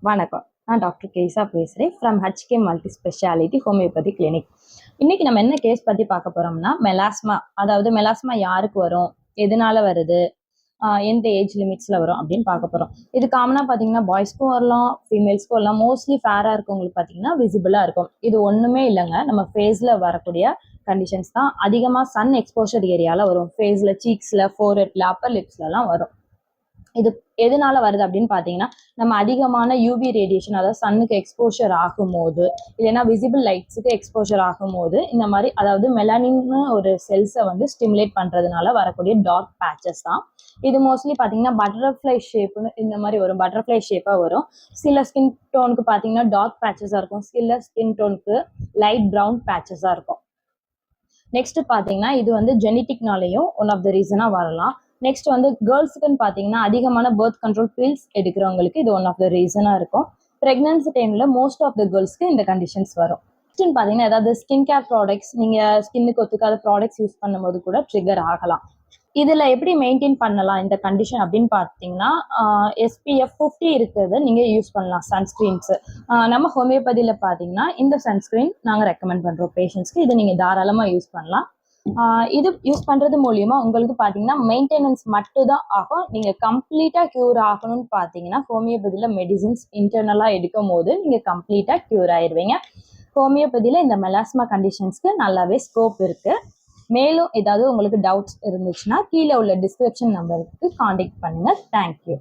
வணக்கம். நான் டாக்டர் கேசா பேசுகிறேன் from HK multi speciality homoeopathy clinic. இன்னைக்கு நம்ம என்ன கேஸ் பற்றி பார்க்க போகிறோம்னா மெலாஸ்மா. அதாவது மெலாஸ்மா யாருக்கு வரும், எதனால வருது, எந்த ஏஜ் லிமிட்ஸில் வரும் அப்படின்னு பார்க்க போகிறோம். இது காமனாக பார்த்தீங்கன்னா பாய்ஸ்க்கும் வரலாம், ஃபீமேல்ஸ்க்கும் வரலாம். மோஸ்ட்லி ஃபேராக இருக்கவங்களுக்கு பார்த்தீங்கன்னா விசிபிளாக இருக்கும். இது ஒன்றுமே இல்லைங்க, நம்ம ஃபேஸில் வரக்கூடிய கண்டிஷன்ஸ் தான். அதிகமாக சன் எக்ஸ்போஷர் ஏரியாவில் வரும். ஃபேஸில், சீக்ஸில், ஃபோர்ஹெட்டில், அப்பர் லிப்ஸ்லலாம் வரும். இது எதனால வருது அப்படின்னு பார்த்தீங்கன்னா, நம்ம அதிகமான யூவி ரேடியேஷன், அதாவது சன்னுக்கு எக்ஸ்போஷர் ஆகும்போது, இல்லைன்னா விசிபிள் லைட்ஸுக்கு எக்ஸ்போஷர் ஆகும்போது, இந்த மாதிரி அதாவது மெலானின்னு ஒரு செல்ஸை வந்து ஸ்டிமுலேட் பண்ணுறதுனால வரக்கூடிய டார்க் பேச்சஸ் தான். இது மோஸ்ட்லி பார்த்தீங்கன்னா பட்டர்ஃப்ளை ஷேப்னு இந்த மாதிரி வரும். பட்டர்ஃப்ளை ஷேப்பாக வரும். சில ஸ்கின் டோனுக்கு பார்த்தீங்கன்னா டார்க் பேச்சஸாக இருக்கும். சில ஸ்கின் டோனுக்கு லைட் ப்ரௌன் பேச்சஸாக இருக்கும். நெக்ஸ்ட் பார்த்தீங்கன்னா இது வந்து ஜெனட்டிக்னாலையும் ஒன் ஆஃப் த ரீசனாக வரலாம். நெக்ஸ்ட் வந்து கேர்ள்ஸுக்குன்னு பார்த்தீங்கன்னா அதிகமான பர்த் கண்ட்ரோல் பில்ஸ் எடுக்கிறவங்களுக்கு இது ஒன் ஆஃப் த ரீசனாக இருக்கும். ப்ரெக்னன்சி டைமில் மோஸ்ட் ஆஃப் த கேர்ள்ஸ்க்கு இந்த கண்டிஷன்ஸ் வரும். நெக்ஸ்ட்னு பார்த்தீங்கன்னா ஏதாவது ஸ்கின் கேர் ப்ராடக்ட்ஸ், நீங்கள் ஸ்கின்னுக்கு ஒத்துக்காத ப்ராடக்ட்ஸ் யூஸ் பண்ணும்போது கூட ட்ரிகர் ஆகலாம். இதில் எப்படி மெயின்டைன் பண்ணலாம் இந்த கண்டிஷன் அப்படின்னு பார்த்தீங்கன்னா, SPF 50 இருக்கிறது நீங்கள் யூஸ் பண்ணலாம் சன்ஸ்க்ரீன்ஸு. நம்ம ஹோமியோபதியில் பார்த்தீங்கன்னா இந்த சன்ஸ்க்ரீன் நாங்கள் ரெக்கமெண்ட் பண்ணுறோம் பேஷண்ட்ஸ்க்கு. இதை நீங்கள் தாராளமாக யூஸ் பண்ணலாம். இது யூஸ் பண்ணுறது மூலிமா உங்களுக்கு பார்த்தீங்கன்னா மெயின்டெனன்ஸ் மட்டும் தான் ஆகும். நீங்கள் கம்ப்ளீட்டாக க்யூர் ஆகணும்னு பார்த்தீங்கன்னா ஹோமியோபதியில் மெடிசின்ஸ் இன்டர்னலாக எடுக்கும் போது நீங்கள் கம்ப்ளீட்டாக க்யூர் ஆயிடுவீங்க. ஹோமியோபதியில் இந்த மெலாஸ்மா கண்டிஷன்ஸ்க்கு நல்லாவே ஸ்கோப் இருக்குது. மேலும் ஏதாவது உங்களுக்கு டவுட்ஸ் இருந்துச்சுன்னா கீழே உள்ள டிஸ்கிரிப்ஷன் நம்பருக்கு காண்டாக்ட் பண்ணுங்கள். தேங்க்யூ.